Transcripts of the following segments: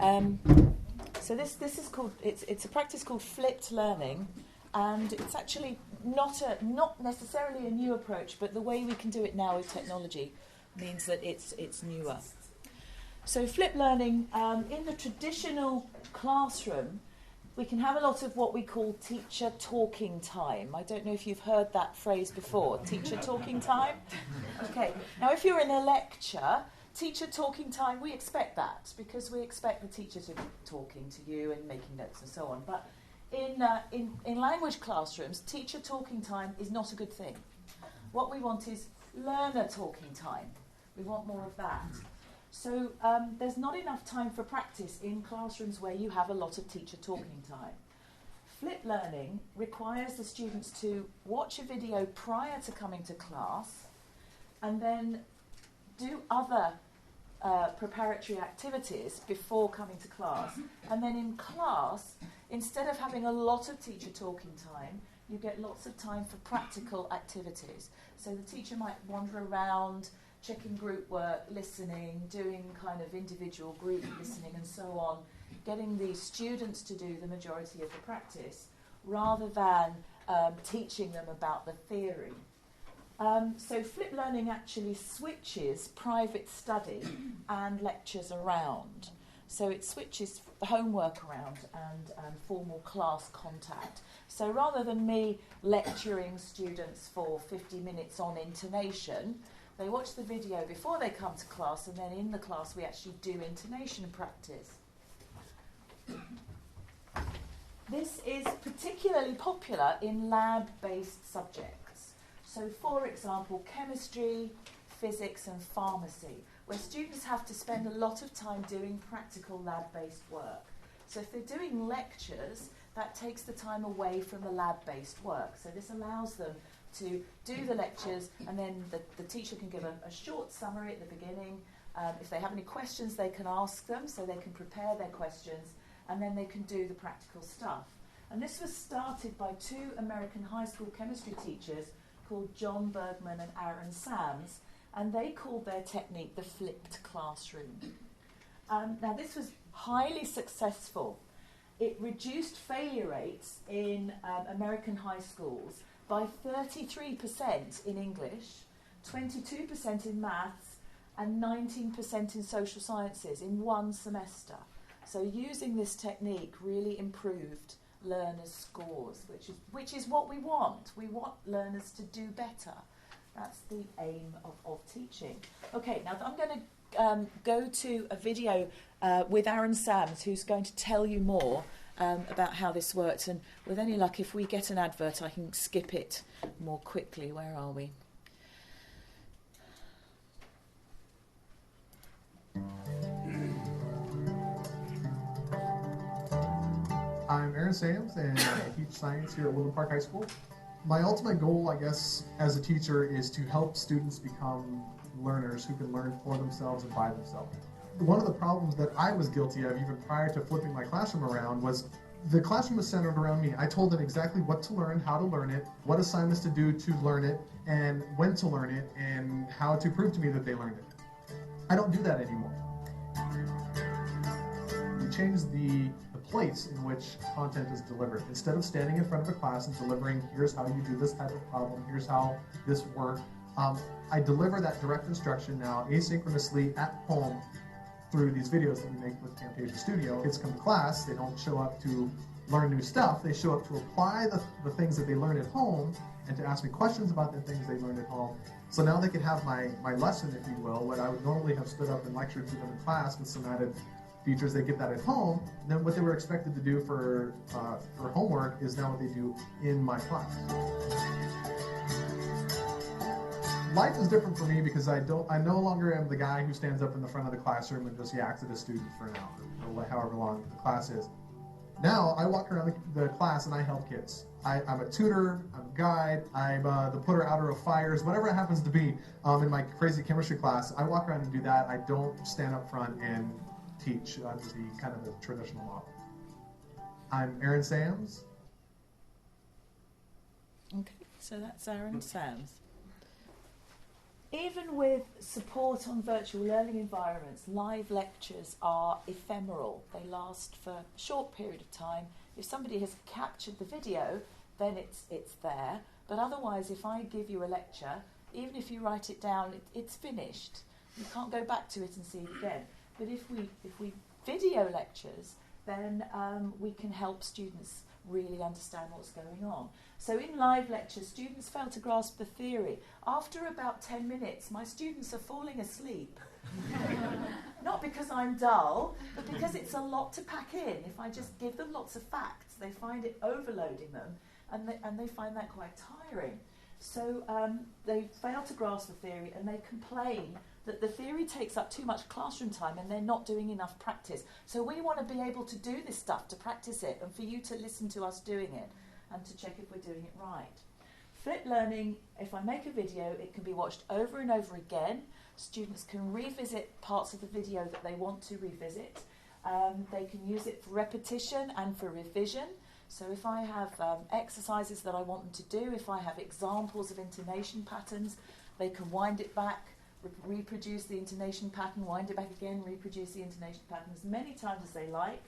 So this is called, it's a practice called flipped learning, and it's actually not necessarily a new approach, but the way we can do it now with technology means that it's newer. So flipped learning, in the traditional classroom, we can have a lot of what we call teacher talking time. I don't know if you've heard that phrase before, teacher talking time. Okay, now if you're in a lecture, teacher talking time, we expect that because we expect the teacher to be talking to you and making notes and so on. But in language classrooms, teacher talking time is not a good thing. What we want is learner talking time. We want more of that. So there's not enough time for practice in classrooms where you have a lot of teacher talking time. Flipped learning requires the students to watch a video prior to coming to class and then do other preparatory activities before coming to class. And then in class, instead of having a lot of teacher talking time, you get lots of time for practical activities. So the teacher might wander around, checking group work, listening, doing kind of individual group listening and so on, getting the students to do the majority of the practice rather than teaching them about the theory. So flipped learning actually switches private study and lectures around. So it switches the homework around and formal class contact. So rather than me lecturing students for 50 minutes on intonation, they watch the video before they come to class, and then in the class we actually do intonation practice. This is particularly popular in lab-based subjects. So, for example, chemistry, physics and pharmacy, where students have to spend a lot of time doing practical lab-based work. So if they're doing lectures, that takes the time away from the lab-based work. So this allows them to do the lectures, and then the teacher can give a short summary at the beginning. If they have any questions, they can ask them, so they can prepare their questions, and then they can do the practical stuff. And this was started by two American high school chemistry teachers called John Bergman and Aaron Sams, and they called their technique the flipped classroom. Now this was highly successful. It reduced failure rates in American high schools by 33% in English, 22% in maths, and 19% in social sciences in one semester. So using this technique really improved learners' scores, which is what we want. We want learners to do better. That's the aim of teaching. Okay, now I'm going to go to a video with Aaron Sams, who's going to tell you more about how this works. And with any luck, if we get an advert, I can skip it more quickly. Where are we? I'm Aaron Sams, and I teach science here at Woodland Park High School. My ultimate goal, I guess, as a teacher is to help students become learners who can learn for themselves and by themselves. One of the problems that I was guilty of, even prior to flipping my classroom around, was the classroom was centered around me. I told them exactly what to learn, how to learn it, what assignments to do to learn it, and when to learn it, and how to prove to me that they learned it. I don't do that anymore. We changed the place in which content is delivered. Instead of standing in front of a class and delivering, here's how you do this type of problem, here's how this works, I deliver that direct instruction now asynchronously at home through these videos that we make with Camtasia Studio. Kids come to class, they don't show up to learn new stuff, they show up to apply the things that they learn at home and to ask me questions about the things they learned at home. So now they can have my lesson, if you will, what I would normally have stood up and lectured to them in class with some added features. They get that at home, and then what they were expected to do for homework is now what they do in my class. Life is different for me because I no longer am the guy who stands up in the front of the classroom and just yaks at a student for an hour, or however long the class is. Now I walk around the class and I help kids. I'm a tutor, I'm a guide, I'm the putter-outer of fires, whatever it happens to be in my crazy chemistry class. I walk around and do that. I don't stand up front and teach under the kind of the traditional model. I'm Aaron Sams. Okay, so that's Aaron Sams. even with support on virtual learning environments, live lectures are ephemeral. They last for a short period of time. If somebody has captured the video, then it's there. But otherwise, if I give you a lecture, even if you write it down, it's finished. You can't go back to it and see it again. But if we video lectures, then we can help students really understand what's going on. So in live lectures, students fail to grasp the theory. After about 10 minutes, my students are falling asleep. Not because I'm dull, but because it's a lot to pack in. If I just give them lots of facts, they find it overloading them, and they find that quite tiring. So they fail to grasp the theory, and they complain that the theory takes up too much classroom time and they're not doing enough practice. So we want to be able to do this stuff, to practice it, and for you to listen to us doing it and to check if we're doing it right. Flipped learning, if I make a video, it can be watched over and over again. Students can revisit parts of the video that they want to revisit. They can use it for repetition and for revision. So if I have exercises that I want them to do, if I have examples of intonation patterns, they can wind it back, reproduce the intonation pattern, wind it back again, reproduce the intonation pattern as many times as they like.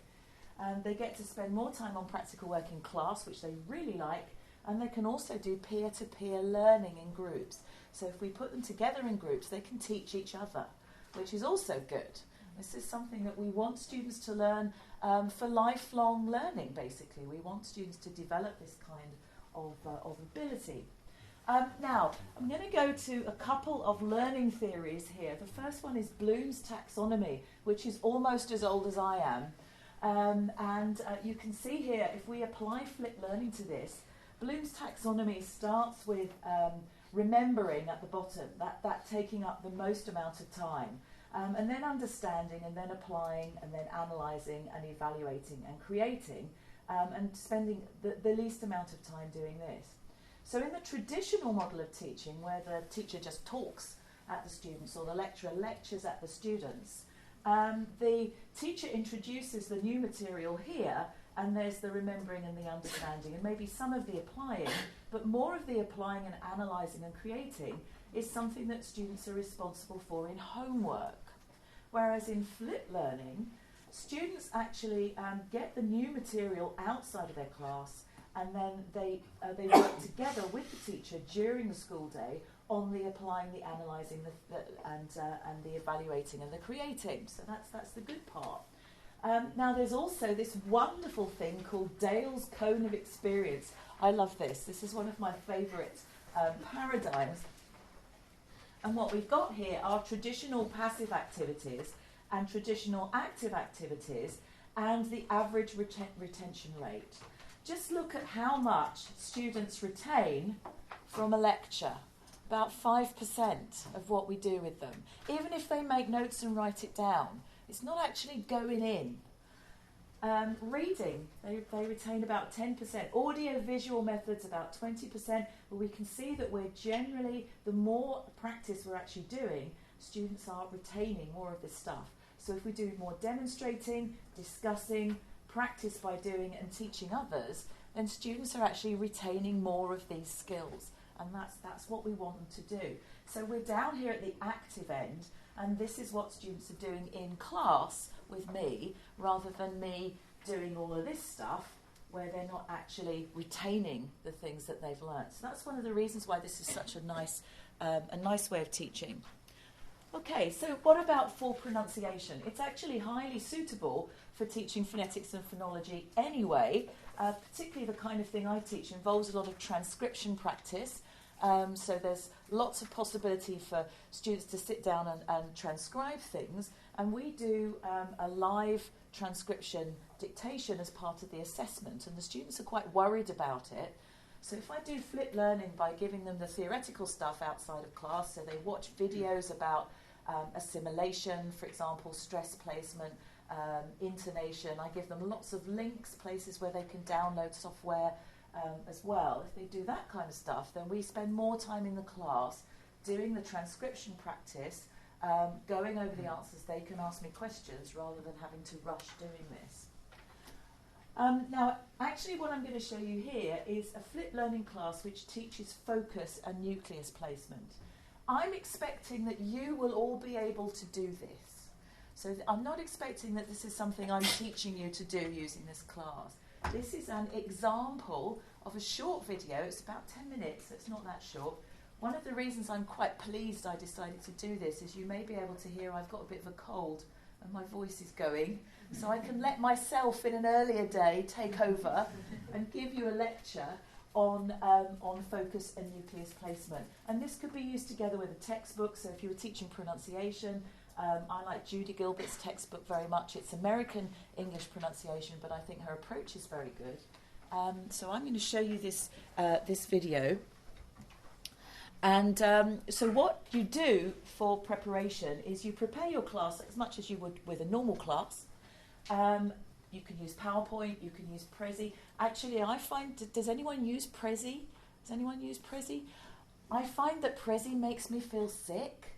They get to spend more time on practical work in class, which they really like, and they can also do peer-to-peer learning in groups. So if we put them together in groups, they can teach each other, which is also good. This is something that we want students to learn for lifelong learning, basically. We want students to develop this kind of ability. Now, I'm going to go to a couple of learning theories here. The first one is Bloom's taxonomy, which is almost as old as I am. You can see here, if we apply flipped learning to this, Bloom's taxonomy starts with remembering at the bottom, that taking up the most amount of time, and then understanding, and then applying, and then analysing, and evaluating, and creating, and spending the least amount of time doing this. So in the traditional model of teaching, where the teacher just talks at the students or the lecturer lectures at the students, the teacher introduces the new material here, and there's the remembering and the understanding, and maybe some of the applying, but more of the applying and analysing and creating is something that students are responsible for in homework. Whereas in flipped learning, students actually get the new material outside of their class, and then they work together with the teacher during the school day on the applying, the analysing, and the evaluating and the creating. So that's the good part. Now there's also this wonderful thing called Dale's Cone of Experience. I love this. This is one of my favourite paradigms. And what we've got here are traditional passive activities and traditional active activities and the average retention rate. Just look at how much students retain from a lecture. About 5% of what we do with them. Even if they make notes and write it down, it's not actually going in. Reading, they retain about 10%. Audio-visual methods, about 20%. But we can see that we're generally, the more practice we're actually doing, students are retaining more of this stuff. So if we do more demonstrating, discussing, practice by doing and teaching others, then students are actually retaining more of these skills. And that's what we want them to do. So we're down here at the active end, and this is what students are doing in class with me, rather than me doing all of this stuff where they're not actually retaining the things that they've learned. So that's one of the reasons why this is such a nice way of teaching. Okay, so what about for pronunciation? It's actually highly suitable for teaching phonetics and phonology anyway. Particularly the kind of thing I teach involves a lot of transcription practice. So there's lots of possibility for students to sit down and transcribe things. And we do a live transcription dictation as part of the assessment. And the students are quite worried about it. So if I do flipped learning by giving them the theoretical stuff outside of class, so they watch videos about assimilation, for example, stress placement, intonation. I give them lots of links, places where they can download software as well. If they do that kind of stuff, then we spend more time in the class doing the transcription practice, going over the answers. They can ask me questions rather than having to rush doing this. Now, actually what I'm going to show you here is a flipped learning class which teaches focus and nucleus placement. I'm expecting that you will all be able to do this. So I'm not expecting that this is something I'm teaching you to do using this class. This is an example of a short video. It's about 10 minutes, so it's not that short. One of the reasons I'm quite pleased I decided to do this is you may be able to hear I've got a bit of a cold and my voice is going. So I can let myself in an earlier day take over and give you a lecture on focus and nucleus placement. And this could be used together with a textbook. So if you were teaching pronunciation, I like Judy Gilbert's textbook very much. It's American English pronunciation, but I think her approach is very good. So I'm going to show you this video. And so what you do for preparation is you prepare your class as much as you would with a normal class. You can use PowerPoint, you can use Prezi. Actually, I find, does anyone use Prezi? Does anyone use Prezi? I find that Prezi makes me feel sick.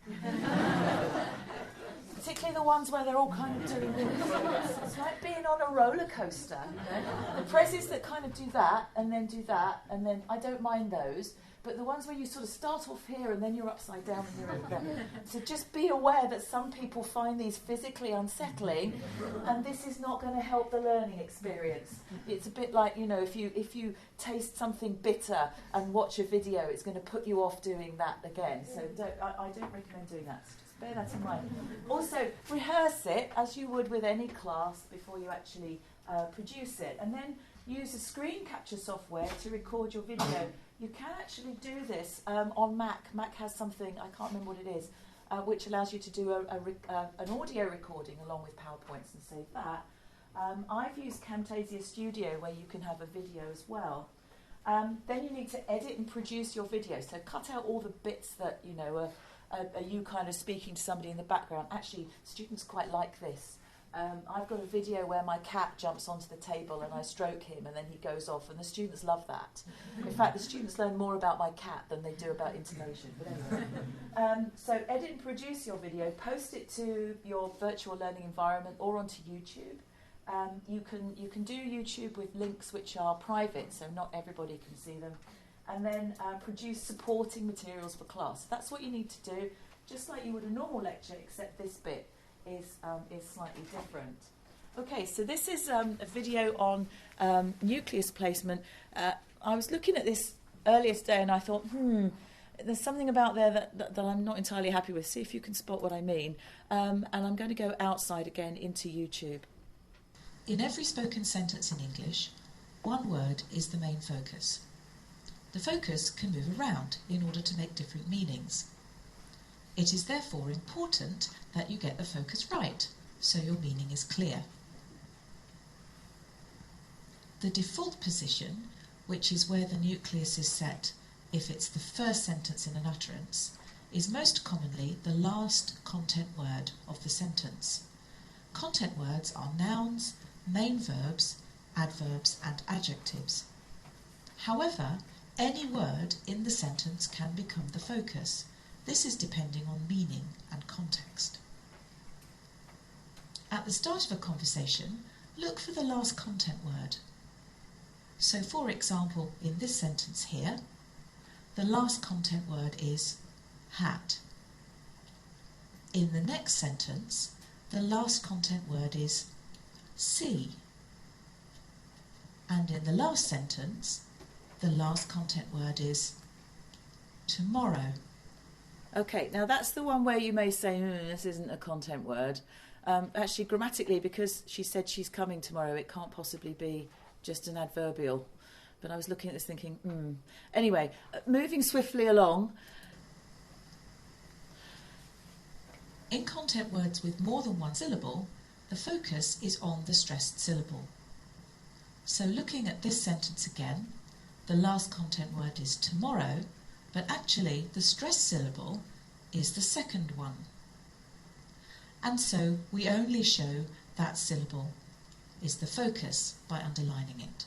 Particularly the ones where they're all kind of doing this. It's like being on a roller coaster. You know? The Prezis that kind of do that, and then I don't mind those. But the ones where you sort of start off here and then you're upside down and you're over there. So just be aware that some people find these physically unsettling, and this is not going to help the learning experience. It's a bit like, you know, if you taste something bitter and watch a video, it's going to put you off doing that again. So I don't recommend doing that. So just bear that in mind. Also, rehearse it as you would with any class before you actually produce it. And then use a screen capture software to record your video. You can actually do this on Mac. Mac has something, I can't remember what it is, which allows you to do an audio recording along with PowerPoints and save that. I've used Camtasia Studio where you can have a video as well. Then you need to edit and produce your video. So cut out all the bits that, you know, are you kind of speaking to somebody in the background. Actually, students quite like this. I've got a video where my cat jumps onto the table and I stroke him and then he goes off, and the students love that. In fact, the students learn more about my cat than they do about intonation. But anyway. So edit and produce your video, post it to your virtual learning environment or onto YouTube. You can do YouTube with links which are private, so not everybody can see them. And then produce supporting materials for class. That's what you need to do, just like you would a normal lecture, except this bit is slightly different. Okay, so this is a video on nucleus placement. I was looking at this earlier today and I thought, there's something about there that I'm not entirely happy with. See if you can spot what I mean. And I'm going to go outside again into YouTube. In every spoken sentence in English, one word is the main focus. The focus can move around in order to make different meanings. It is therefore important that you get the focus right, so your meaning is clear. The default position, which is where the nucleus is set if it's the first sentence in an utterance, is most commonly the last content word of the sentence. Content words are nouns, main verbs, adverbs and adjectives. However, any word in the sentence can become the focus. This is depending on meaning and context. At the start of a conversation, look for the last content word. So, for example, in this sentence here, the last content word is hat. In the next sentence, the last content word is see. And in the last sentence, the last content word is tomorrow. Okay, now that's the one where you may say, this isn't a content word. Actually, grammatically, because she said she's coming tomorrow, it can't possibly be just an adverbial. But I was looking at this thinking, Anyway, moving swiftly along. In content words with more than one syllable, the focus is on the stressed syllable. So looking at this sentence again, the last content word is tomorrow, but actually the stressed syllable is the second one. And so we only show that syllable is the focus by underlining it.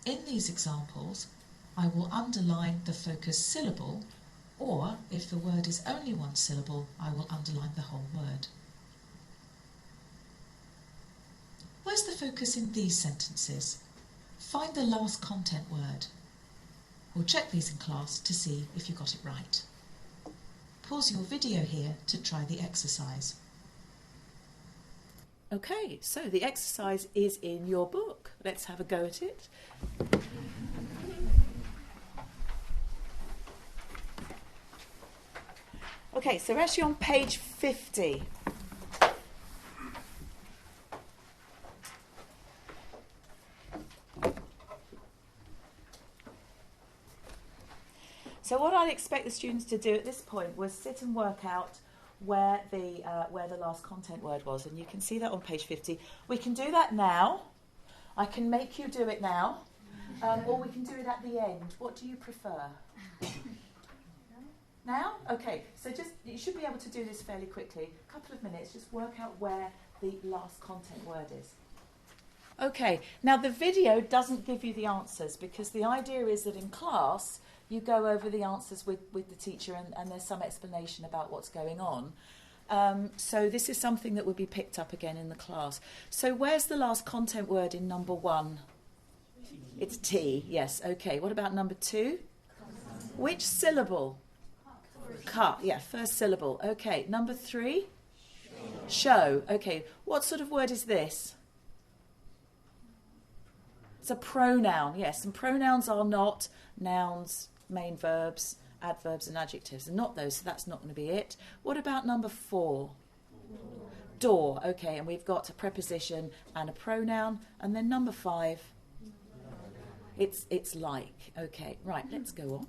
In these examples, I will underline the focus syllable, or if the word is only one syllable, I will underline the whole word. Where's the focus in these sentences? Find the last content word. We'll check these in class to see if you got it right. Pause your video here to try the exercise. Okay, so the exercise is in your book. Let's have a go at it. Okay, so we're actually on page 50. So what I'd expect the students to do at this point was sit and work out where the last content word was, and you can see that on page 50. We can do that now. I can make you do it now, or we can do it at the end. What do you prefer? Now? Okay, so you should be able to do this fairly quickly. A couple of minutes, just work out where the last content word is. Okay, now the video doesn't give you the answers, because the idea is that in class you go over the answers with the teacher, and there's some explanation about what's going on. So this is something that would be picked up again in the class. So where's the last content word in number 1? It's T, yes. Okay, what about number 2? Which syllable? Ka, yeah, first syllable. Okay, number 3? Show. Okay, what sort of word is this? It's a pronoun, yes, and pronouns are not nouns, main verbs, adverbs and adjectives. And not those, so that's not going to be it. What about number 4? Door. Okay, and we've got a preposition and a pronoun. And then number 5, it's like. Okay, right, let's go on.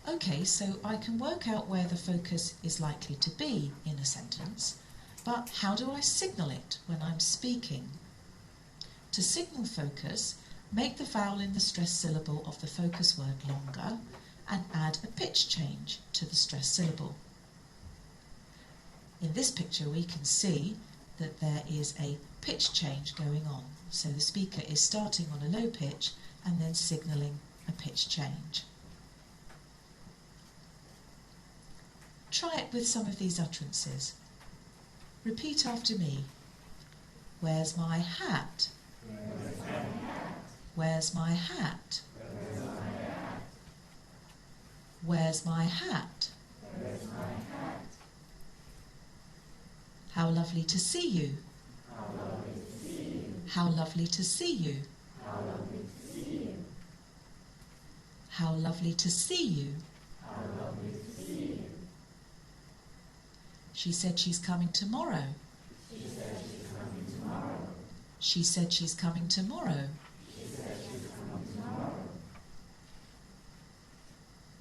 Okay, so I can work out where the focus is likely to be in a sentence, but how do I signal it when I'm speaking? To signal focus, make the vowel in the stressed syllable of the focus word longer and add a pitch change to the stressed syllable. In this picture we can see that there is a pitch change going on. So the speaker is starting on a low pitch and then signalling a pitch change. Try it with some of these utterances. Repeat after me. Where's my hat? Where's my hat? Where's my hat? How lovely to see you. How lovely to see you. How lovely to see you. She said she's coming tomorrow. She said she's coming tomorrow.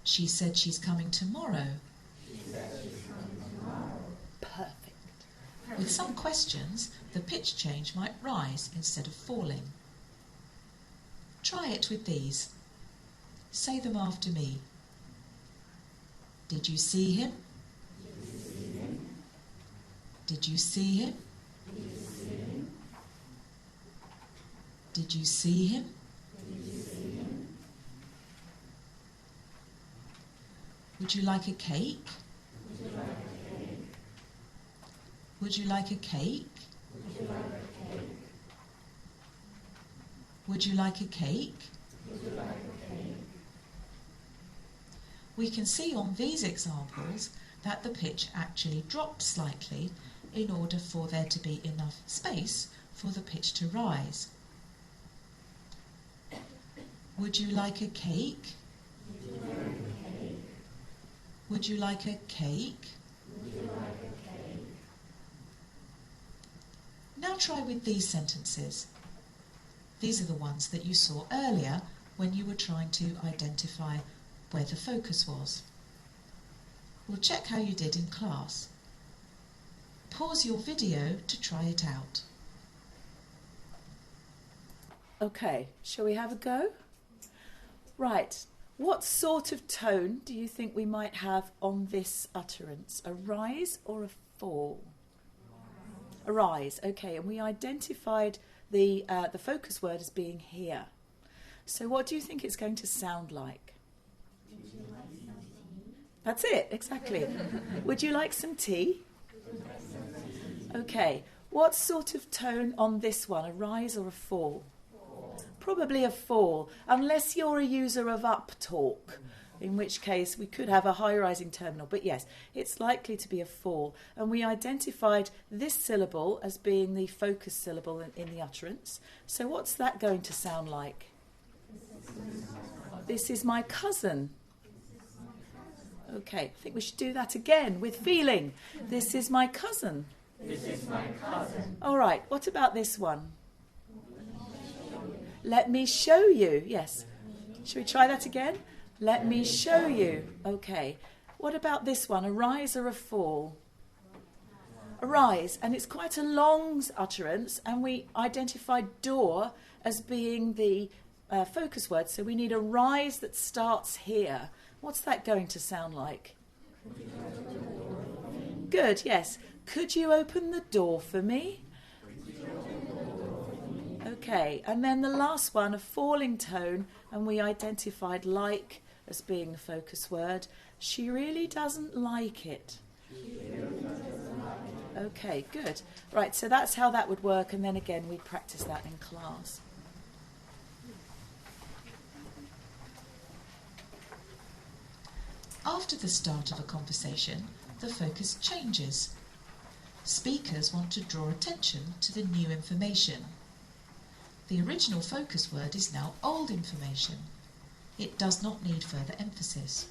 She said she's coming tomorrow. Perfect. With some questions, the pitch change might rise instead of falling. Try it with these. Say them after me. Did you see him? Did you see him? Did you see him? Would you like a cake? Would you like a cake? Would you like a cake? We can see on these examples that the pitch actually drops slightly in order for there to be enough space for the pitch to rise. Would you like a cake? Would you like a cake? Now try with these sentences. These are the ones that you saw earlier when you were trying to identify where the focus was. We'll check how you did in class. Pause your video to try it out. Okay, shall we have a go? Right, what sort of tone do you think we might have on this utterance? A rise or a fall? A rise, okay, and we identified the focus word as being here. So what do you think it's going to sound like? That's it, exactly. Would you like some tea? Okay, What sort of tone on this one, a rise or a fall? Probably a fall, unless you're a user of uptalk, in which case we could have a high-rising terminal. But yes, it's likely to be a fall. And we identified this syllable as being the focus syllable in the utterance. So what's that going to sound like? This is my cousin. Okay, I think we should do that again with feeling. This is my cousin. This is my cousin. All right, what about this one? Let me show you. Yes. Should we try that again? Let me show you. Okay. What about this one? A rise or a fall? A rise. And it's quite a long utterance. And we identified door as being the focus word. So we need a rise that starts here. What's that going to sound like? Good, yes. Could you open the door for me? Okay, and then the last one, a falling tone, and we identified like as being the focus word. She really doesn't like it. Okay, good. Right, so that's how that would work, and then again we practice that in class. After the start of a conversation, the focus changes. Speakers want to draw attention to the new information. The original focus word is now old information. It does not need further emphasis.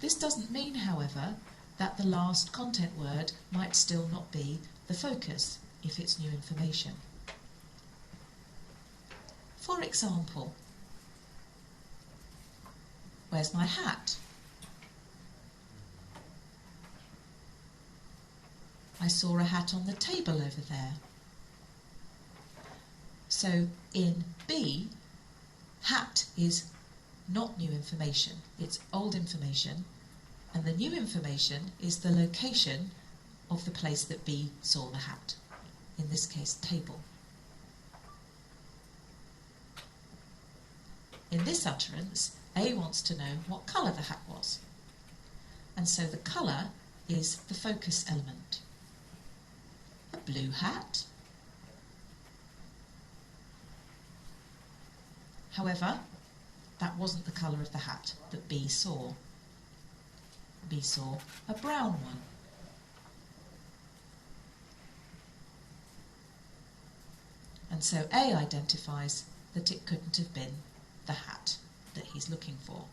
This doesn't mean, however, that the last content word might still not be the focus if it's new information. For example, where's my hat? I saw a hat on the table over there. So in B, hat is not new information, it's old information, and the new information is the location of the place that B saw the hat, in this case table. In this utterance, A wants to know what colour the hat was, and so the colour is the focus element. A blue hat. However, that wasn't the colour of the hat that B saw. B saw a brown one. And so A identifies that it couldn't have been the hat that he's looking for.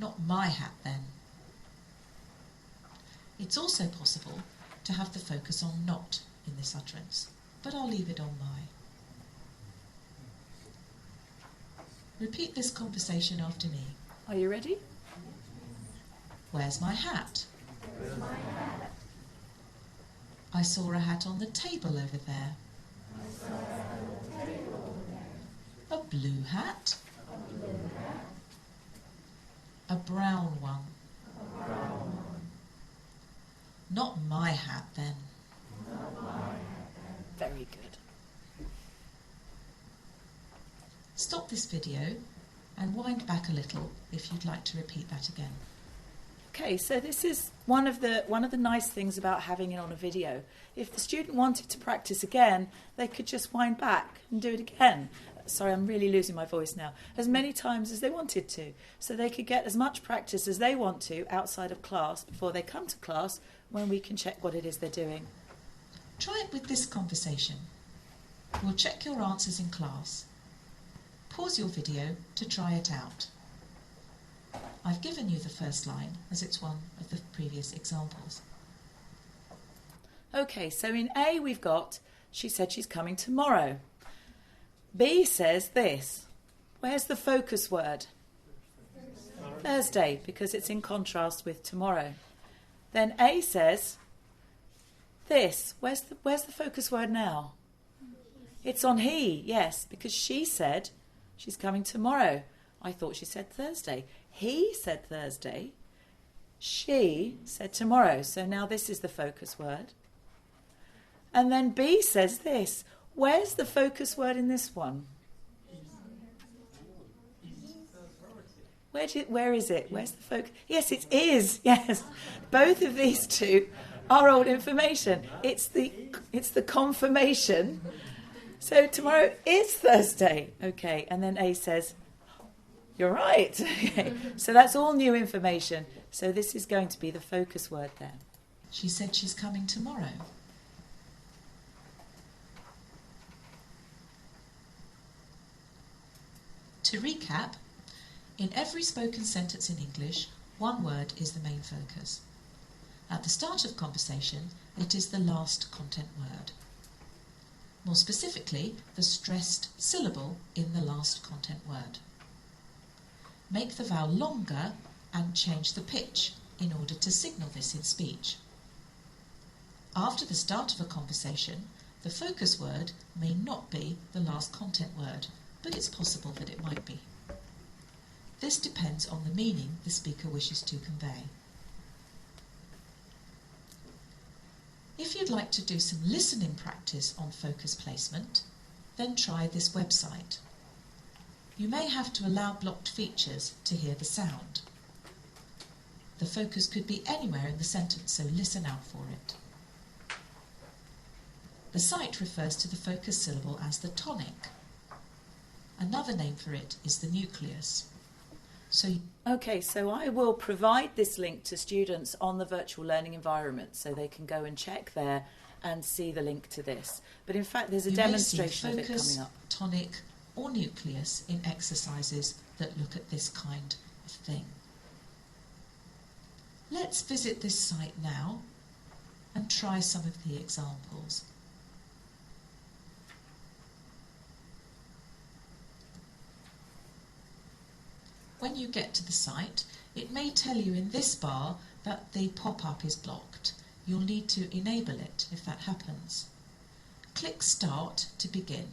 Not my hat, then. It's also possible to have the focus on not in this utterance, but I'll leave it on my. Repeat this conversation after me. Are you ready? Where's my hat? Where's my hat? I saw a hat on the table over there. I saw a hat on the table over there. A blue hat. A blue hat. A brown one. A brown one. Not my hat, then. Not my hat then. Very good. Stop this video and wind back a little if you'd like to repeat that again. Okay, so this is one of the nice things about having it on a video. If the student wanted to practice again, they could just wind back and do it again. Sorry, I'm really losing my voice now. As many times as they wanted to. So they could get as much practice as they want to outside of class before they come to class when we can check what it is they're doing. Try it with this conversation. We'll check your answers in class. Pause your video to try it out. I've given you the first line as it's one of the previous examples. Okay, so in A we've got, she said she's coming tomorrow. B says this. Where's the focus word? Thursday, because it's in contrast with tomorrow. Then A says this. Where's the focus word now? It's on he, yes, because she said she's coming tomorrow. I thought she said Thursday. He said Thursday. She said tomorrow. So now this is the focus word. And then B says this. Where's the focus word in this one? Where is it? Where's the focus? Yes, it is. Yes. Both of these two our old information. It's the confirmation. So tomorrow is Thursday. Okay, and then A says, you're right. Okay. So that's all new information. So this is going to be the focus word there. She said she's coming tomorrow. To recap, in every spoken sentence in English, one word is the main focus. At the start of conversation, it is the last content word. More specifically, the stressed syllable in the last content word. Make the vowel longer and change the pitch in order to signal this in speech. After the start of a conversation, the focus word may not be the last content word, but it's possible that it might be. This depends on the meaning the speaker wishes to convey. If you'd like to do some listening practice on focus placement, then try this website. You may have to allow blocked features to hear the sound. The focus could be anywhere in the sentence, so listen out for it. The site refers to the focus syllable as the tonic. Another name for it is the nucleus. Okay, so I will provide this link to students on the virtual learning environment so they can go and check there and see the link to this. But in fact, there's a demonstration of it coming up. Tonic or nucleus in exercises that look at this kind of thing. Let's visit this site now and try some of the examples. When you get to the site, it may tell you in this bar that the pop-up is blocked. You'll need to enable it if that happens. Click Start to begin.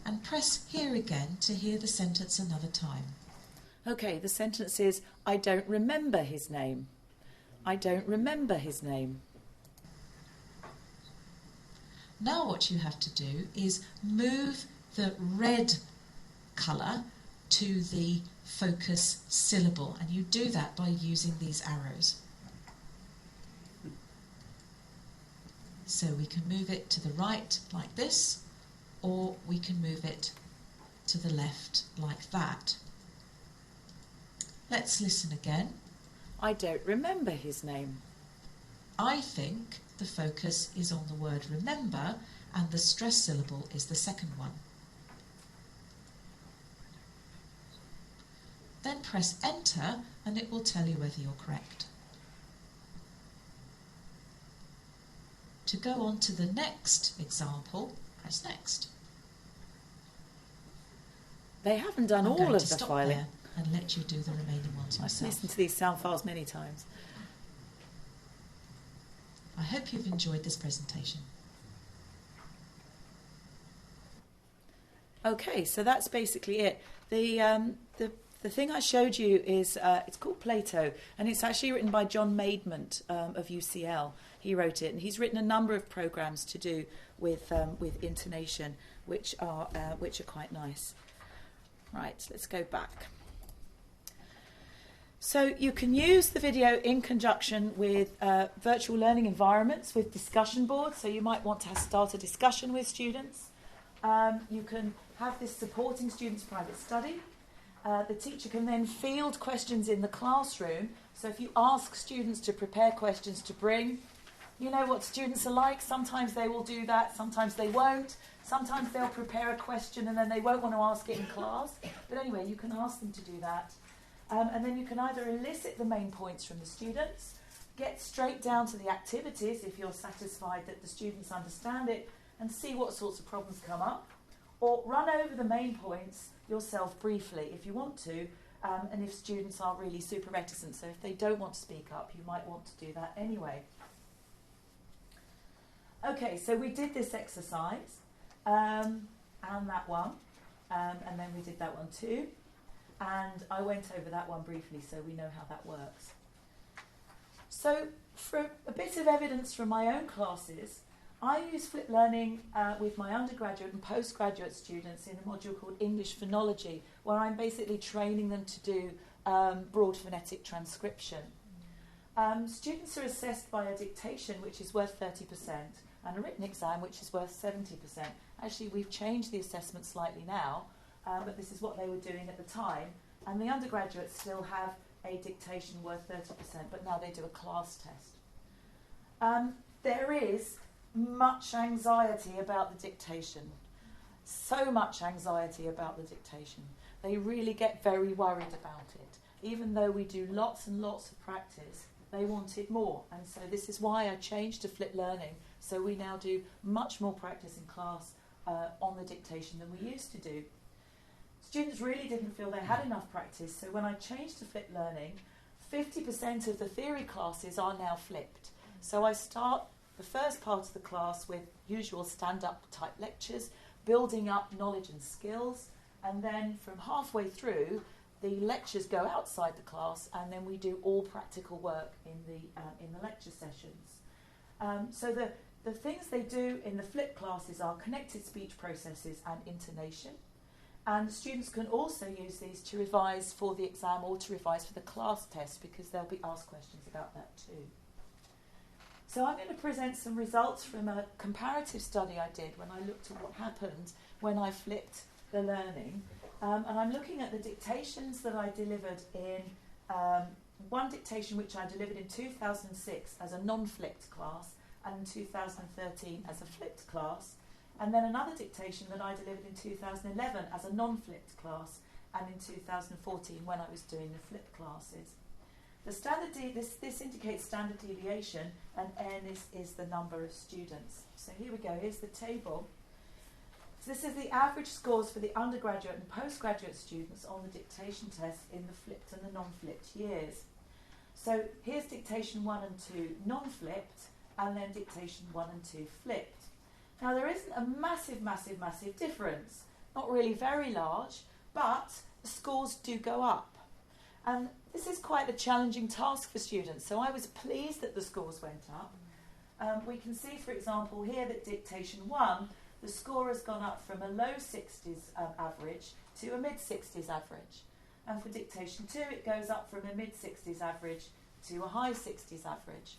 And press here again to hear the sentence another time. Okay, the sentence is, I don't remember his name. I don't remember his name. Now what you have to do is move the red colour to the focus syllable, and you do that by using these arrows. So we can move it to the right like this, or we can move it to the left like that. Let's listen again. I don't remember his name. I think the focus is on the word remember, and the stress syllable is the second one. Then press Enter and it will tell you whether you're correct. To go on to the next example, press Next. They haven't done all of the filing. There and let you do the remaining ones myself. I've listened to these sound files many times. I hope you've enjoyed this presentation. Okay, so that's basically it. The thing I showed you is, it's called Plato, and it's actually written by John Maidment of UCL. He wrote it, and he's written a number of programs to do with intonation, which are quite nice. Right, let's go back. So you can use the video in conjunction with virtual learning environments, with discussion boards. So you might want to start a discussion with students. You can have this supporting students' private study. The teacher can then field questions in the classroom. So if you ask students to prepare questions to bring, you know what students are like. Sometimes they will do that, sometimes they won't. Sometimes they'll prepare a question and then they won't want to ask it in class. But anyway, you can ask them to do that. And then you can either elicit the main points from the students, get straight down to the activities if you're satisfied that the students understand it, and see what sorts of problems come up, or run over the main points yourself briefly if you want to, and if students are really super reticent. So if they don't want to speak up, you might want to do that anyway. Okay, so we did this exercise, and that one, and then we did that one too. And I went over that one briefly so we know how that works. So for a bit of evidence from my own classes, I use flipped learning with my undergraduate and postgraduate students in a module called English Phonology, where I'm basically training them to do broad phonetic transcription. Students are assessed by a dictation, which is worth 30%, and a written exam, which is worth 70%. Actually, we've changed the assessment slightly now, but this is what they were doing at the time. And the undergraduates still have a dictation worth 30%, but now they do a class test. There is much anxiety about the dictation. So much anxiety about the dictation. They really get very worried about it. Even though we do lots and lots of practice, they wanted more. And so this is why I changed to flipped learning. So we now do much more practice in class on the dictation than we used to do. Students really didn't feel they had enough practice. So when I changed to flipped learning, 50% of the theory classes are now flipped. So I start the first part of the class with usual stand-up type lectures, building up knowledge and skills, and then from halfway through, the lectures go outside the class, and then we do all practical work in the lecture sessions. So the things they do in the flipped classes are connected speech processes and intonation, and students can also use these to revise for the exam or to revise for the class test, because they'll be asked questions about that too. So I'm going to present some results from a comparative study I did when I looked at what happened when I flipped the learning. And I'm looking at the dictations that I delivered in one dictation which I delivered in 2006 as a non-flipped class, and in 2013 as a flipped class, and then another dictation that I delivered in 2011 as a non-flipped class, and in 2014 when I was doing the flipped classes. The standard this indicates standard deviation, and n is the number of students. So here we go, here's the table. So this is the average scores for the undergraduate and postgraduate students on the dictation test in the flipped and the non-flipped years. So here's dictation 1 and 2 non-flipped, and then dictation 1 and 2 flipped. Now there isn't a massive difference, not really very large, but the scores do go up. And this is quite a challenging task for students, so I was pleased that the scores went up. We can see, for example, here that dictation 1, the score has gone up from a low 60s average to a mid-60s average. And for dictation 2, it goes up from a mid-60s average to a high 60s average.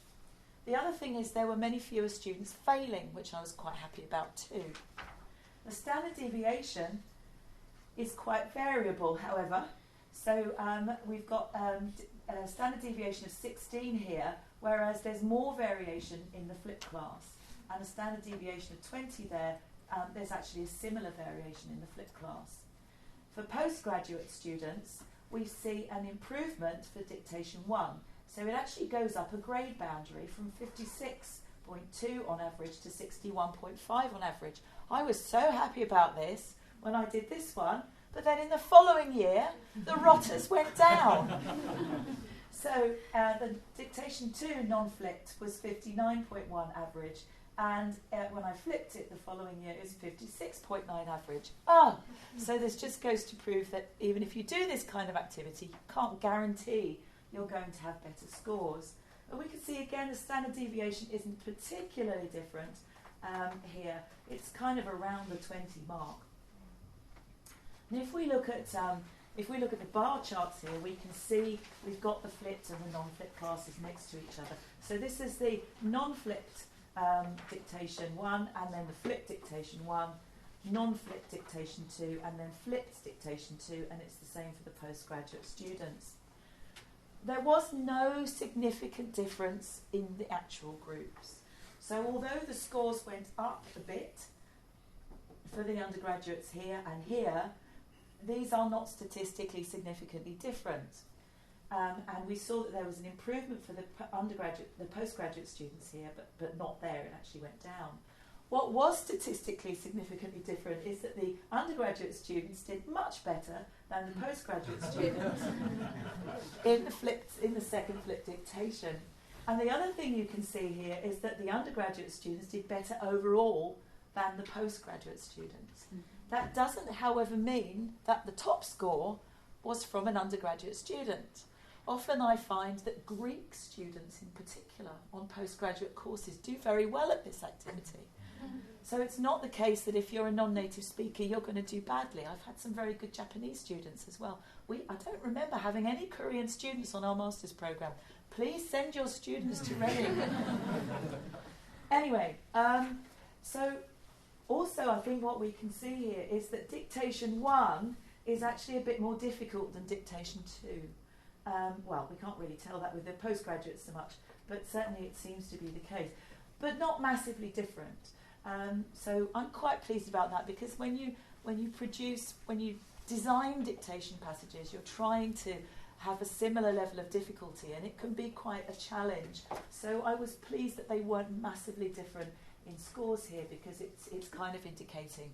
The other thing is there were many fewer students failing, which I was quite happy about too. The standard deviation is quite variable, however. So we've got a standard deviation of 16 here, whereas there's more variation in the flipped class, and a standard deviation of 20 there. There's actually a similar variation in the flipped class. For postgraduate students, we see an improvement for dictation 1. So it actually goes up a grade boundary from 56.2 on average to 61.5 on average. I was so happy about this when I did this one, but then in the following year, the rotters went down. So the dictation 2 non-flipped was 59.1 average, and when I flipped it the following year, it was 56.9 average. So this just goes to prove that even if you do this kind of activity, you can't guarantee you're going to have better scores. But we can see again the standard deviation isn't particularly different here. It's kind of around the 20 mark. And if we look at the bar charts here, we can see we've got the flipped and the non-flipped classes next to each other. So this is the non-flipped dictation 1, and then the flipped dictation 1, non-flipped dictation 2, and then flipped dictation 2, and it's the same for the postgraduate students. There was no significant difference in the actual groups. So although the scores went up a bit for the undergraduates here and here, these are not statistically significantly different. And we saw that there was an improvement for the postgraduate students here, but not there, it actually went down. What was statistically significantly different is that the undergraduate students did much better than the postgraduate students in the second flipped dictation. And the other thing you can see here is that the undergraduate students did better overall than the postgraduate students. That doesn't, however, mean that the top score was from an undergraduate student. Often I find that Greek students in particular on postgraduate courses do very well at this activity. So it's not the case that if you're a non-native speaker, you're going to do badly. I've had some very good Japanese students as well. I don't remember having any Korean students on our master's programme. Please send your students to Reading. Anyway, so also I think what we can see here is that dictation 1 is actually a bit more difficult than dictation 2. Well, we can't really tell that with the postgraduates so much, but certainly it seems to be the case. But not massively different. So I'm quite pleased about that, because when you design dictation passages, you're trying to have a similar level of difficulty, and it can be quite a challenge. So I was pleased that they weren't massively different in scores here, because it's kind of indicating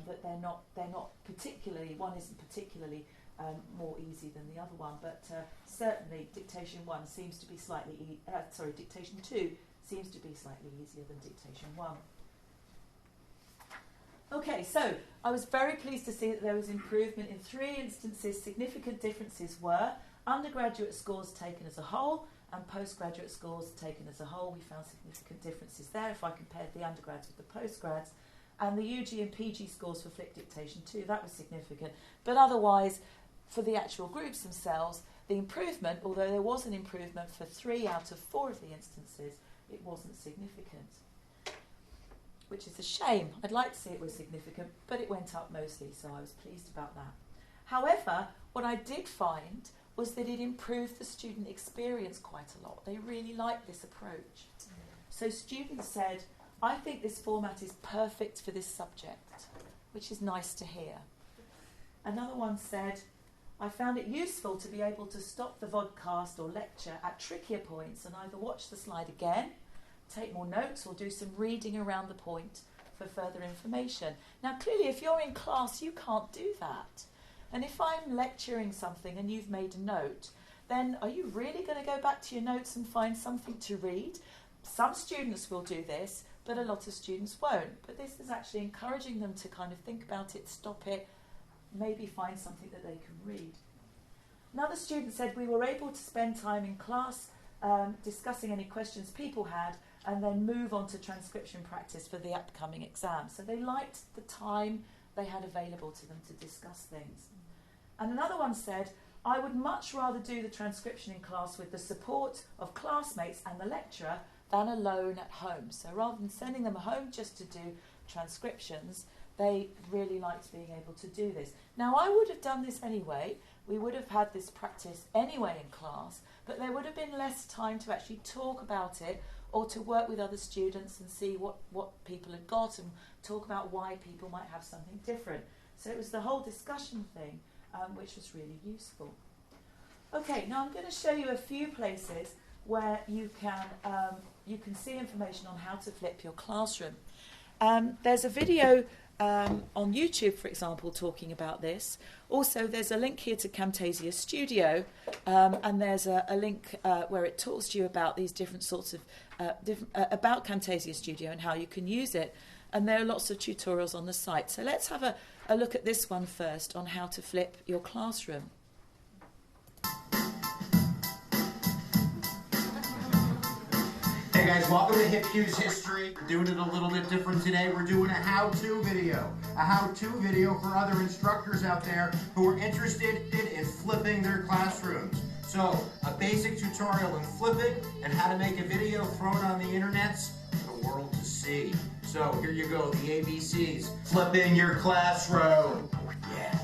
that they're not particularly, one isn't particularly more easy than the other one, but certainly dictation 1 seems to be dictation 2 seems to be slightly easier than dictation 1. Okay, so I was very pleased to see that there was improvement in 3 instances. Significant differences were undergraduate scores taken as a whole and postgraduate scores taken as a whole. We found significant differences there if I compared the undergrads with the postgrads. And the UG and PG scores for flipped dictation 2, that was significant. But otherwise, for the actual groups themselves, the improvement, although there was an improvement for 3 out of 4 of the instances, it wasn't significant, which is a shame. I'd like to see it was significant, but it went up mostly, so I was pleased about that. However, what I did find was that it improved the student experience quite a lot. They really liked this approach. So students said, I think this format is perfect for this subject, which is nice to hear. Another one said, I found it useful to be able to stop the vodcast or lecture at trickier points and either watch the slide again, take more notes, or do some reading around the point for further information. Now, clearly, if you're in class, you can't do that. And if I'm lecturing something and you've made a note, then are you really going to go back to your notes and find something to read? Some students will do this, but a lot of students won't. But this is actually encouraging them to kind of think about it, stop it, maybe find something that they can read. Another student said we were able to spend time in class discussing any questions people had, and then move on to transcription practice for the upcoming exam. So they liked the time they had available to them to discuss things. And another one said, I would much rather do the transcription in class with the support of classmates and the lecturer than alone at home. So rather than sending them home just to do transcriptions, they really liked being able to do this. Now, I would have done this anyway. We would have had this practice anyway in class, but there would have been less time to actually talk about it or to work with other students and see what people had got and talk about why people might have something different. So it was the whole discussion thing which was really useful. Okay, now I'm going to show you a few places where you can see information on how to flip your classroom. There's a video on YouTube, for example, talking about this. Also, there's a link here to Camtasia Studio, and there's a link where it talks to you about these different sorts of about Camtasia Studio and how you can use it. And there are lots of tutorials on the site. So let's have a look at this one first on how to flip your classroom. Hey guys, welcome to Hip Hughes History. We're doing it a little bit different today. We're doing a how-to video. A how-to video for other instructors out there who are interested in flipping their classrooms. So, a basic tutorial in flipping and how to make a video, throw it on the internet for the world to see. So, here you go, the ABCs. Flipping your classroom. Yeah.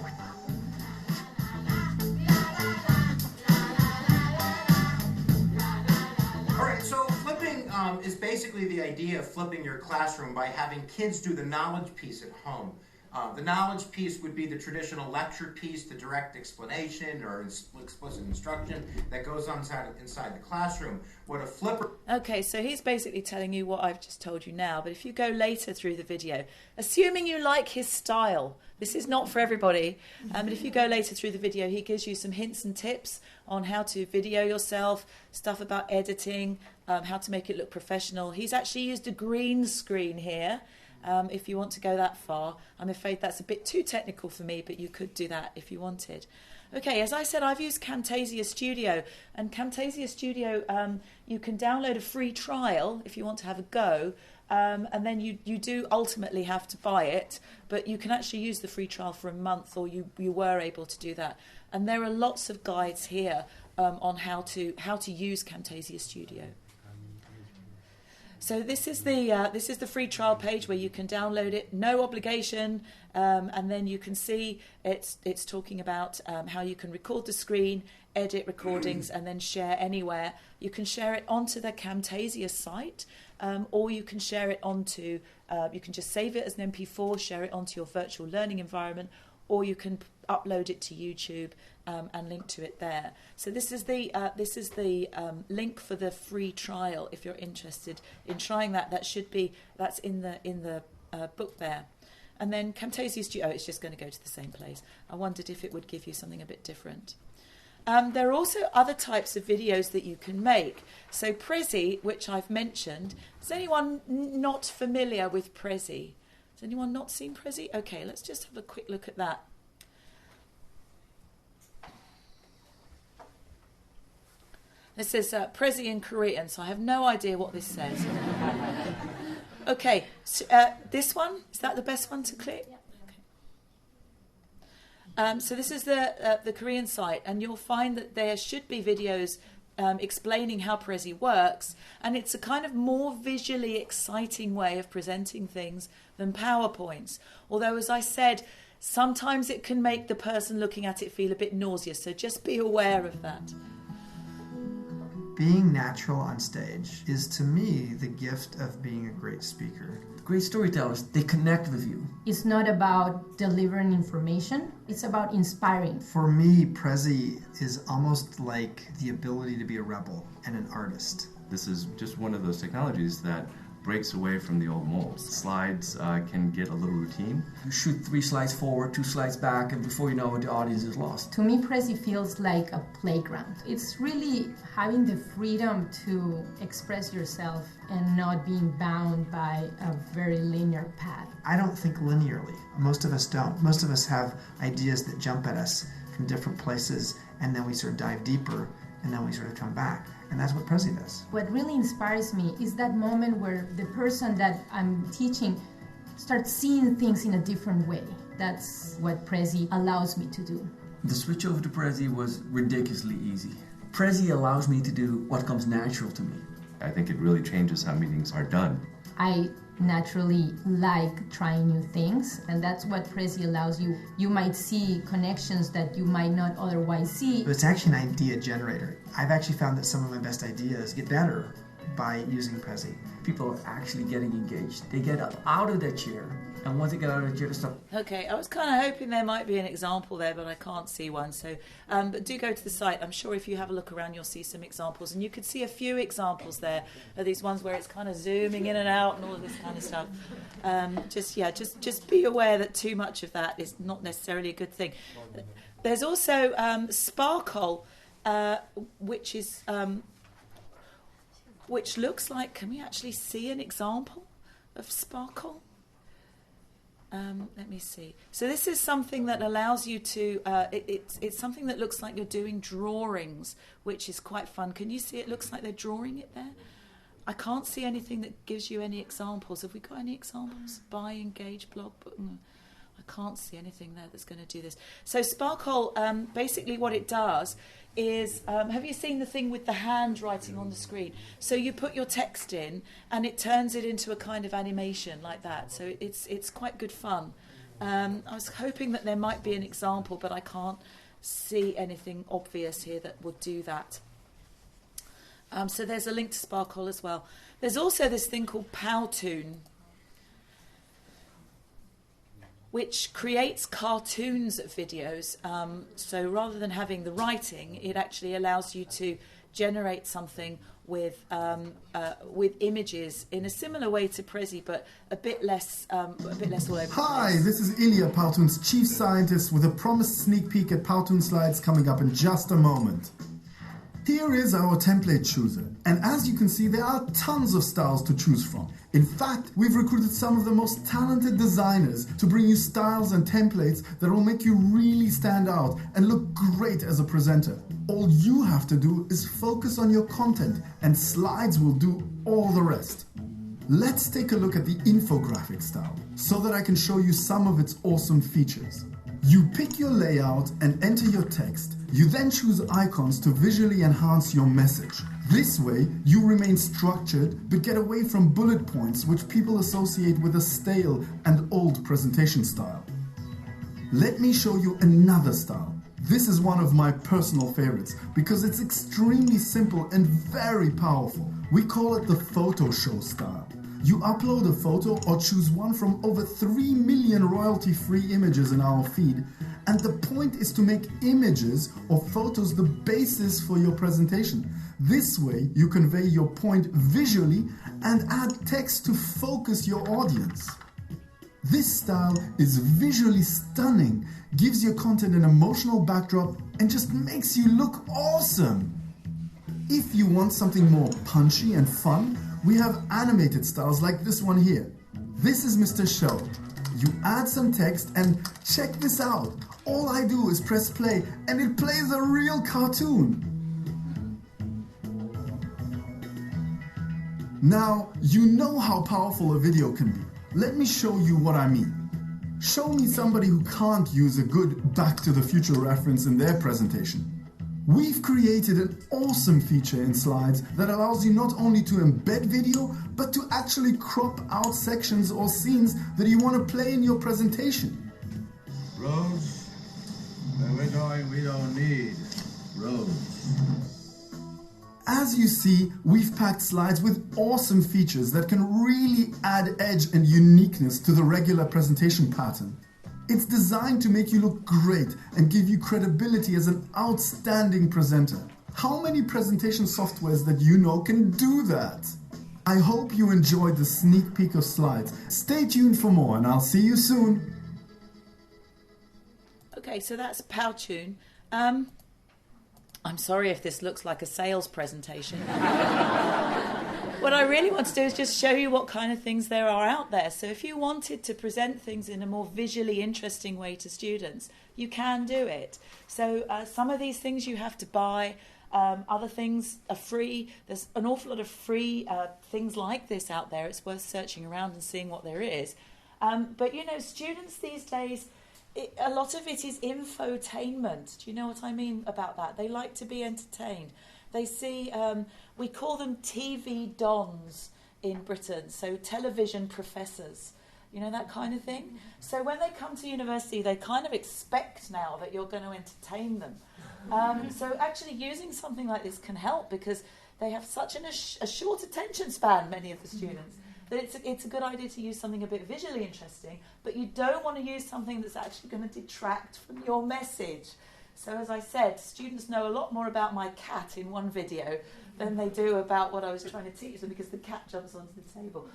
Alright, so flipping is basically the idea of flipping your classroom by having kids do the knowledge piece at home. The knowledge piece would be the traditional lecture piece, the direct explanation or explicit instruction that goes on inside the classroom. What a flipper... Okay, so he's basically telling you what I've just told you now, but if you go later through the video, assuming you like his style, this is not for everybody, but if you go later through the video, he gives you some hints and tips on how to video yourself, stuff about editing, how to make it look professional. He's actually used a green screen here. If you want to go that far. I'm afraid that's a bit too technical for me, but you could do that if you wanted. Okay, as I said, I've used Camtasia Studio, and Camtasia Studio, you can download a free trial if you want to have a go, and then you do ultimately have to buy it, but you can actually use the free trial for a month, or you were able to do that. And there are lots of guides here on how to use Camtasia Studio. So this is the free trial page where you can download it, no obligation, and then you can see it's talking about how you can record the screen, edit recordings, and then share anywhere. You can share it onto the Camtasia site, or you can share it onto, you can just save it as an MP4, share it onto your virtual learning environment, or you can upload it to YouTube and link to it there. So this is the link for the free trial. If you're interested in trying that, that's in the book there. And then Camtasia Studio, it's just going to go to the same place. I wondered if it would give you something a bit different. There are also other types of videos that you can make. So Prezi, which I've mentioned, is anyone not familiar with Prezi? Has anyone not seen Prezi? Okay, let's just have a quick look at that. This is Prezi in Korean, so I have no idea what this says. Okay, so, this one, is that the best one to click? Yeah. Okay. So this is the Korean site, and you'll find that there should be videos explaining how Prezi works, and it's a kind of more visually exciting way of presenting things than PowerPoints. Although, as I said, sometimes it can make the person looking at it feel a bit nauseous, so just be aware of that. Being natural on stage is, to me, the gift of being a great speaker. Great storytellers, they connect with you. It's not about delivering information, it's about inspiring. For me, Prezi is almost like the ability to be a rebel and an artist. This is just one of those technologies that breaks away from the old molds. Slides can get a little routine. You shoot 3 slides forward, 2 slides back, and before you know it, the audience is lost. To me, Prezi feels like a playground. It's really having the freedom to express yourself and not being bound by a very linear path. I don't think linearly. Most of us don't. Most of us have ideas that jump at us from different places, and then we sort of dive deeper, and then we sort of come back. And that's what Prezi does. What really inspires me is that moment where the person that I'm teaching starts seeing things in a different way. That's what Prezi allows me to do. The switch over to Prezi was ridiculously easy. Prezi allows me to do what comes natural to me. I think it really changes how meetings are done. I naturally like trying new things, and that's what Prezi allows you. You might see connections that you might not otherwise see. But it's actually an idea generator. I've actually found that some of my best ideas get better by using Prezi. People are actually getting engaged. They get up out of their chair, and once they get out of their chair, they stop. Okay, I was kind of hoping there might be an example there, but I can't see one. So, but do go to the site. I'm sure if you have a look around, you'll see some examples, and you could see a few examples there of these ones where it's kind of zooming in and out and all of this kind of stuff. Just be aware that too much of that is not necessarily a good thing. There's also Sparkle, which is which looks like. Can we actually see an example of Sparkle? Let me see. So this is something that allows you to, it's something that looks like you're doing drawings, which is quite fun. Can you see it looks like they're drawing it there? I can't see anything that gives you any examples. Have we got any examples? Buy, engage, blog, book? I can't see anything there that's going to do this. So Sparkle, basically what it does is, have you seen the thing with the handwriting on the screen? So you put your text in and it turns it into a kind of animation like that. So it's quite good fun. I was hoping that there might be an example, but I can't see anything obvious here that would do that. So there's a link to Sparkle as well. There's also this thing called Powtoon, which creates cartoons of videos. So rather than having the writing, it actually allows you to generate something with images in a similar way to Prezi, but a bit less all over the place. Hi, this is Ilya, Powtoon's chief scientist, with a promised sneak peek at Powtoon slides coming up in just a moment. Here is our template chooser, and as you can see, there are tons of styles to choose from. In fact, we've recruited some of the most talented designers to bring you styles and templates that will make you really stand out and look great as a presenter. All you have to do is focus on your content, and slides will do all the rest. Let's take a look at the infographic style so that I can show you some of its awesome features. You pick your layout and enter your text. You then choose icons to visually enhance your message. This way, you remain structured but get away from bullet points which people associate with a stale and old presentation style. Let me show you another style. This is one of my personal favorites because it's extremely simple and very powerful. We call it the photo show style. You upload a photo or choose one from over 3 million royalty-free images in our feed, and the point is to make images or photos the basis for your presentation. This way, you convey your point visually and add text to focus your audience. This style is visually stunning, gives your content an emotional backdrop, and just makes you look awesome. If you want something more punchy and fun, we have animated styles like this one here. This is Mr. Show. You add some text and check this out. All I do is press play and it plays a real cartoon. Now, you know how powerful a video can be. Let me show you what I mean. Show me somebody who can't use a good Back to the Future reference in their presentation. We've created an awesome feature in Slides that allows you not only to embed video, but to actually crop out sections or scenes that you want to play in your presentation. Roads, where we're going, we don't need roads. As you see, we've packed Slides with awesome features that can really add edge and uniqueness to the regular presentation pattern. It's designed to make you look great and give you credibility as an outstanding presenter. How many presentation softwares that you know can do that? I hope you enjoyed the sneak peek of Slides. Stay tuned for more and I'll see you soon. Okay, so that's Powtoon. I'm sorry if this looks like a sales presentation. What I really want to do is just show you what kind of things there are out there. So if you wanted to present things in a more visually interesting way to students, you can do it. So some of these things you have to buy. Other things are free. There's an awful lot of free things like this out there. It's worth searching around and seeing what there is. But, you know, students these days, a lot of it is infotainment. Do you know what I mean about that? They like to be entertained. They see, we call them TV dons in Britain, so television professors, you know, that kind of thing. So when they come to university, they kind of expect now that you're going to entertain them. So actually using something like this can help because they have such a short attention span, many of the students, that it's a good idea to use something a bit visually interesting, but you don't want to use something that's actually going to detract from your message. So as I said, students know a lot more about my cat in one video than they do about what I was trying to teach them because the cat jumps onto the table.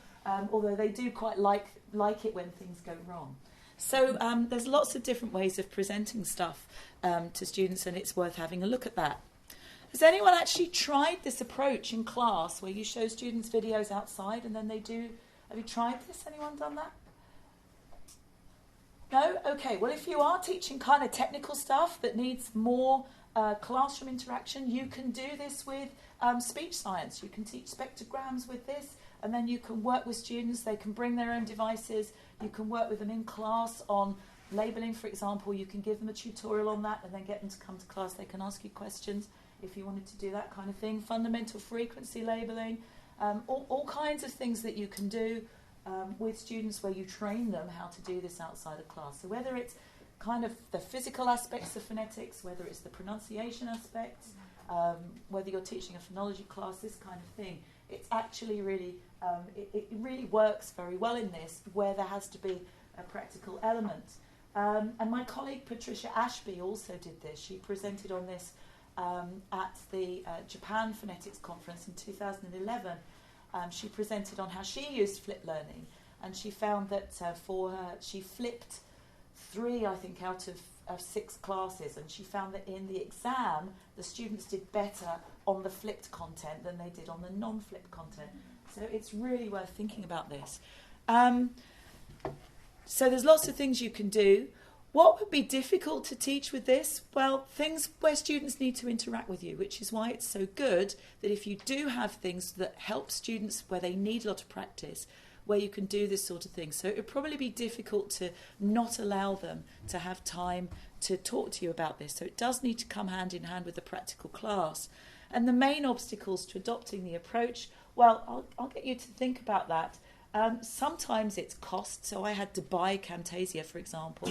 Although they do quite like it when things go wrong. So there's lots of different ways of presenting stuff to students, and it's worth having a look at that. Has anyone actually tried this approach in class where you show students videos outside and then they do? Have you tried this? Anyone done that? No? Okay, well if you are teaching kind of technical stuff that needs more classroom interaction, you can do this with speech science. You can teach spectrograms with this, and then you can work with students. They can bring their own devices. You can work with them in class on labelling, for example. You can give them a tutorial on that and then get them to come to class. They can ask you questions if you wanted to do that kind of thing. Fundamental frequency labelling, all kinds of things that you can do with students where you train them how to do this outside of class. So whether it's kind of the physical aspects of phonetics, whether it's the pronunciation aspects, whether you're teaching a phonology class, this kind of thing, it's actually really, it really works very well in this where there has to be a practical element. And my colleague Patricia Ashby also did this. She presented on this at the Japan Phonetics Conference in 2011. She presented on how she used flipped learning, and she found that for her, she flipped 3, I think, out of 6 classes, and she found that in the exam, the students did better on the flipped content than they did on the non-flipped content. So it's really worth thinking about this. So there's lots of things you can do. What would be difficult to teach with this? Well, things where students need to interact with you, which is why it's so good that if you do have things that help students where they need a lot of practice, where you can do this sort of thing. So it would probably be difficult to not allow them to have time to talk to you about this. So it does need to come hand in hand with the practical class. And the main obstacles to adopting the approach, well, I'll get you to think about that. Sometimes it's cost. So I had to buy Camtasia, for example.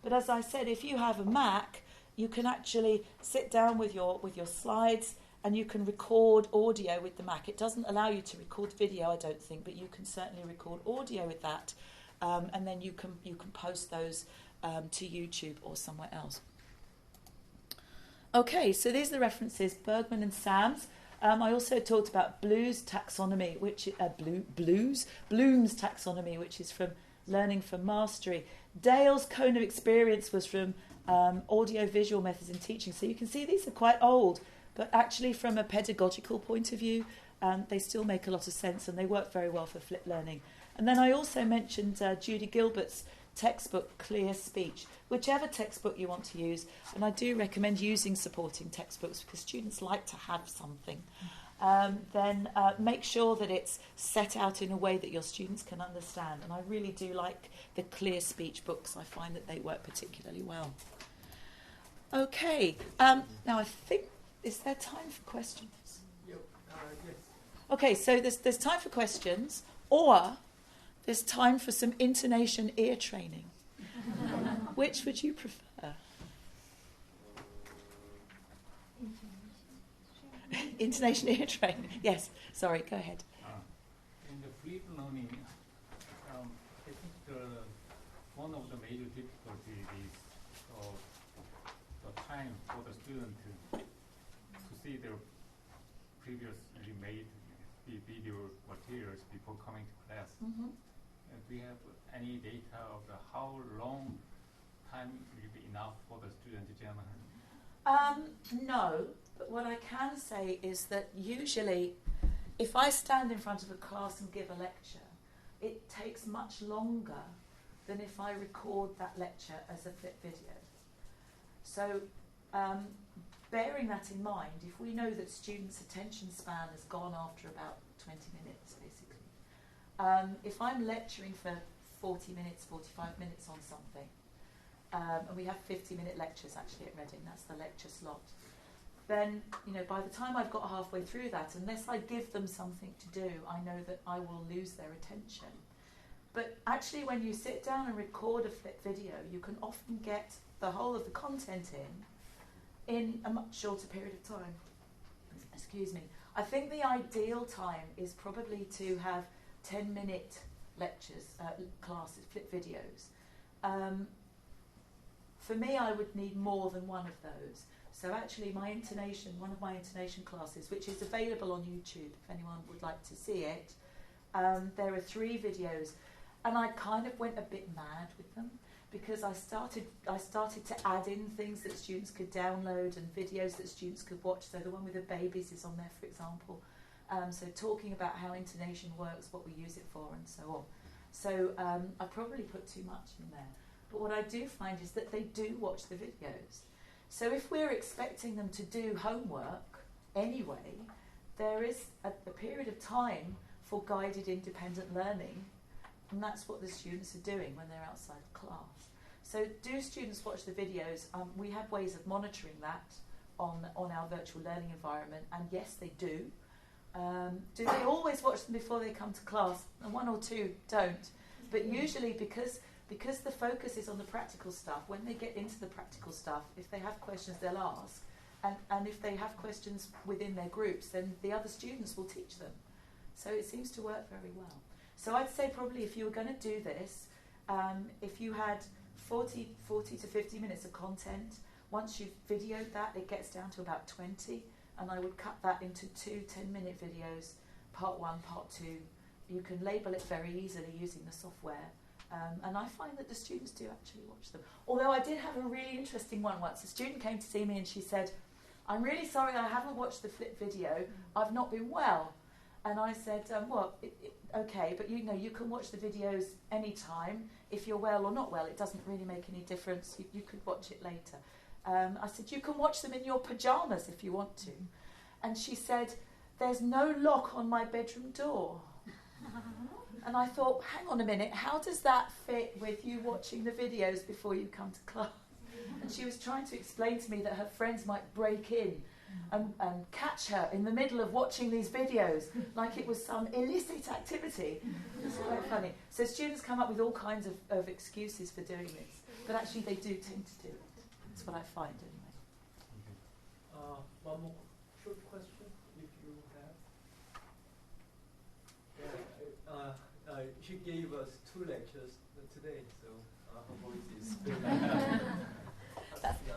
But as I said, if you have a Mac, you can actually sit down with your slides and you can record audio with the Mac. It doesn't allow you to record video, I don't think, but you can certainly record audio with that, and then you can post those to YouTube or somewhere else. Okay, so these are the references, Bergman and Sams. I also talked about Bloom's taxonomy, which Bloom's taxonomy, which is from Learning for Mastery. Dale's cone of experience was from audio-visual methods in teaching. So you can see these are quite old, but actually from a pedagogical point of view, they still make a lot of sense and they work very well for flipped learning. And then I also mentioned Judy Gilbert's textbook, Clear Speech, whichever textbook you want to use. And I do recommend using supporting textbooks because students like to have something. Then make sure that it's set out in a way that your students can understand. And I really do like the Clear Speech books. I find that they work particularly well. Okay, now I think, is there time for questions? Yes. Okay, so there's time for questions, or there's time for some intonation ear training. Which would you prefer? Intonation ear training. Yes, sorry, go ahead. In the flipped learning, I think one of the major difficulties is the time for the student to see their previously made video materials before coming to class. Mm-hmm. Do you have any data of how long time will be enough for the student to generally? No, but what I can say is that usually if I stand in front of a class and give a lecture, it takes much longer than if I record that lecture as a flip video. So bearing that in mind, if we know that students' attention span has gone after about 20 minutes, basically, if I'm lecturing for 40 minutes, 45 minutes on something, and we have 50-minute lectures actually at Reading, that's the lecture slot, then, by the time I've got halfway through that, unless I give them something to do, I know that I will lose their attention. But actually, when you sit down and record a flip video, you can often get the whole of the content in a much shorter period of time. Excuse me. I think the ideal time is probably to have 10-minute lectures, classes, flip videos. For me, I would need more than one of those. So actually one of my intonation classes, which is available on YouTube if anyone would like to see it, there are 3 videos. And I kind of went a bit mad with them because I started to add in things that students could download and videos that students could watch. So the one with the babies is on there, for example. So talking about how intonation works, what we use it for, and so on. So I probably put too much in there. But what I do find is that they do watch the videos. So if we're expecting them to do homework anyway, there is a period of time for guided independent learning, and that's what the students are doing when they're outside of class. So do students watch the videos? We have ways of monitoring that on our virtual learning environment, and yes, they do. Do they always watch them before they come to class? And 1 or 2 don't. But usually because the focus is on the practical stuff, when they get into the practical stuff, if they have questions, they'll ask. And if they have questions within their groups, then the other students will teach them. So it seems to work very well. So I'd say probably if you were going to do this, if you had 40 to 50 minutes of content, once you've videoed that, it gets down to about 20. And I would cut that into 2 10-minute videos, part 1, part 2. You can label it very easily using the software. And I find that the students do actually watch them. Although I did have a really interesting one once. A student came to see me and she said, "I'm really sorry I haven't watched the flip video. I've not been well." And I said, okay, but you can watch the videos anytime. If you're well or not well, it doesn't really make any difference. You could watch it later. I said, you can watch them in your pyjamas if you want to. And she said, there's no lock on my bedroom door. And I thought, hang on a minute, how does that fit with you watching the videos before you come to class? And she was trying to explain to me that her friends might break in and catch her in the middle of watching these videos like it was some illicit activity. It's quite funny. So students come up with all kinds of excuses for doing this, but actually they do tend to do it. That's what I find anyway. One more short question, if you have. She gave us 2 lectures today, so her voice is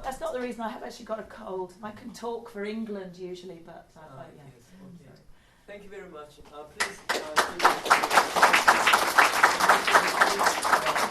That's not the reason. I have actually got a cold. I can talk for England usually, but yeah. Yes, okay. Thank you very much. Please.